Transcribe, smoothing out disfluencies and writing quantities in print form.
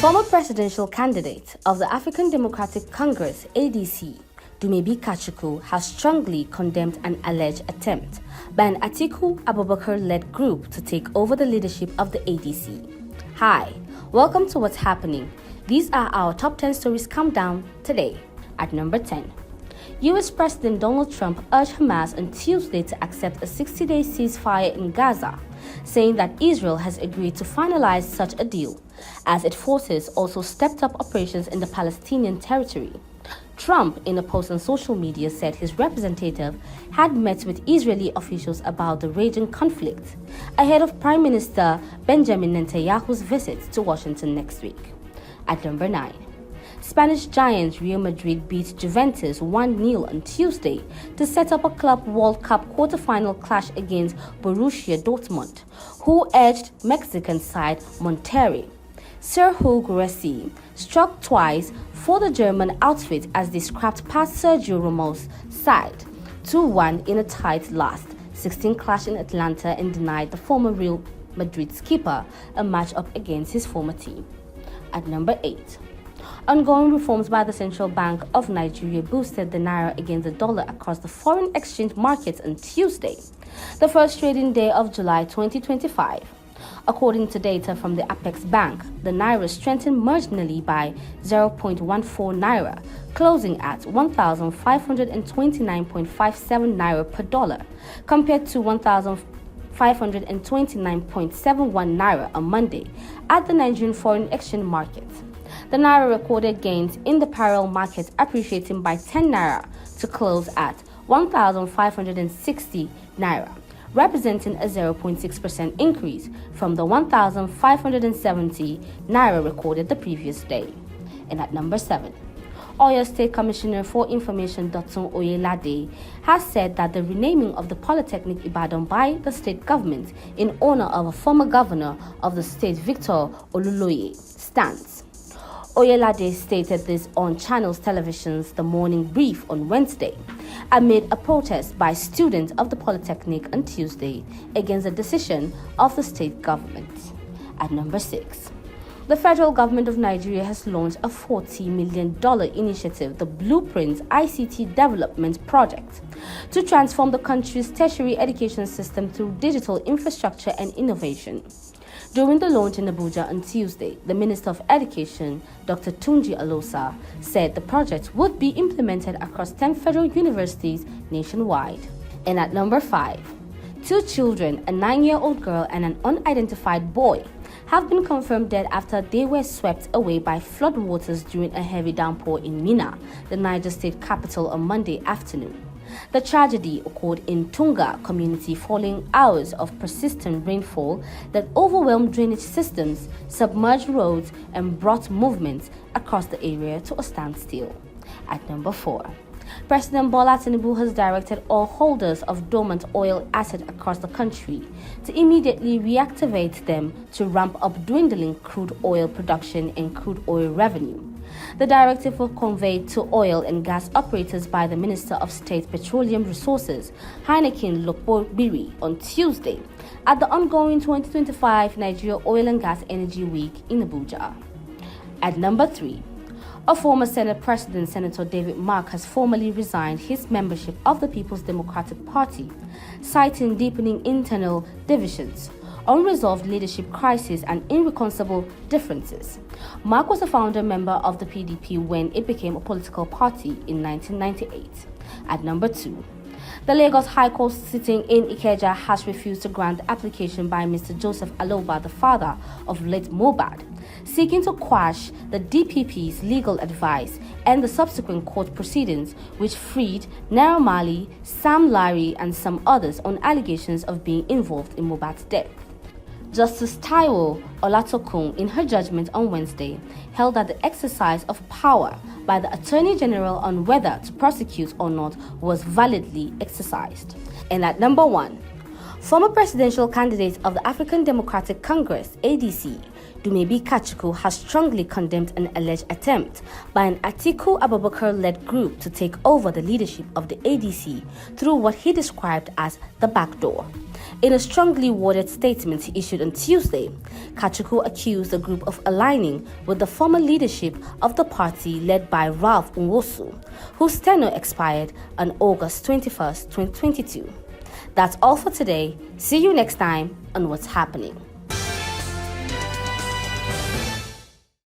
Former presidential candidate of the African Democratic Congress (ADC), Dumebi Kachikwu, has strongly condemned an alleged attempt by an Atiku Abubakar-led group to take over the leadership of the ADC. Hi, welcome to What's Happening. These are our top 10 stories countdown today. At number 10. US President Donald Trump urged Hamas on Tuesday to accept a 60-day ceasefire in Gaza, saying that Israel has agreed to finalize such a deal, as its forces also stepped up operations in the Palestinian territory. Trump, in a post on social media, said his representative had met with Israeli officials about the raging conflict ahead of Prime Minister Benjamin Netanyahu's visit to Washington next week. At number 9. Spanish giant Real Madrid beat Juventus 1-0 on Tuesday to set up a Club World Cup quarter-final clash against Borussia Dortmund, who edged Mexican side Monterrey. Sergio Rossi struck twice for the German outfit as they scrapped past Sergio Ramos' side 2-1 in a tight last 16 clash in Atlanta and denied the former Real Madrid skipper a match-up against his former team. At number 8. Ongoing reforms by the Central Bank of Nigeria boosted the Naira against the dollar across the foreign exchange markets on Tuesday, the first trading day of July 2025. According to data from the Apex Bank, the Naira strengthened marginally by 0.14 Naira, closing at 1,529.57 Naira per dollar, compared to 1,529.71 Naira on Monday at the Nigerian foreign exchange market. The Naira recorded gains in the parallel market, appreciating by 10 Naira to close at 1,560 Naira, representing a 0.6% increase from the 1,570 Naira recorded the previous day. And at number 7. Oyo State Commissioner for Information Dr. Oyelade has said that the renaming of the Polytechnic Ibadan by the state government in honor of a former governor of the state, Victor Olunloyo, stands. Oyelade stated this on Channels Television's The Morning Brief on Wednesday, amid a protest by students of the Polytechnic on Tuesday against the decision of the state government. At number 6. The federal government of Nigeria has launched a $40 million initiative, the Blueprint ICT Development Project, to transform the country's tertiary education system through digital infrastructure and innovation. During the launch in Abuja on Tuesday, the Minister of Education, Dr. Tunji Alosa, said the project would be implemented across 10 federal universities nationwide. And at number 5, 2 children, a 9-year-old girl and an unidentified boy, have been confirmed dead after they were swept away by floodwaters during a heavy downpour in Minna, the Niger state capital, on Monday afternoon. The tragedy occurred in Tunga community following hours of persistent rainfall that overwhelmed drainage systems, submerged roads, and brought movements across the area to a standstill. At number 4. President Bola Tinubu has directed all holders of dormant oil assets across the country to immediately reactivate them to ramp up dwindling crude oil production and crude oil revenue. The directive was conveyed to oil and gas operators by the Minister of State Petroleum Resources, Heineken Lokbobiri, on Tuesday at the ongoing 2025 Nigeria Oil and Gas Energy Week in Abuja. At number 3. A former Senate President, Senator David Mark, has formally resigned his membership of the People's Democratic Party, citing deepening internal divisions, unresolved leadership crisis, and irreconcilable differences. Mark was a founder member of the PDP when it became a political party in 1998. At number 2. The Lagos High Court sitting in Ikeja has refused to grant the application by Mr. Joseph Aloba, the father of late Mohbad, seeking to quash the DPP's legal advice and the subsequent court proceedings, which freed Naira Marley, Sam Larry, and some others on allegations of being involved in Mohbad's death. Justice Taiwo Olatokun, in her judgment on Wednesday, held that the exercise of power by the Attorney General on whether to prosecute or not was validly exercised. And at number 1, Former presidential candidate of the African Democratic Congress, ADC, Dumebi Kachikwu has strongly condemned an alleged attempt by an Atiku Abubakar-led group to take over the leadership of the ADC through what he described as the back door. In a strongly worded statement he issued on Tuesday, Kachikwu accused the group of aligning with the former leadership of the party led by Ralph Nwosu, whose tenure expired on August 21, 2022. That's all for today. See you next time on What's Happening.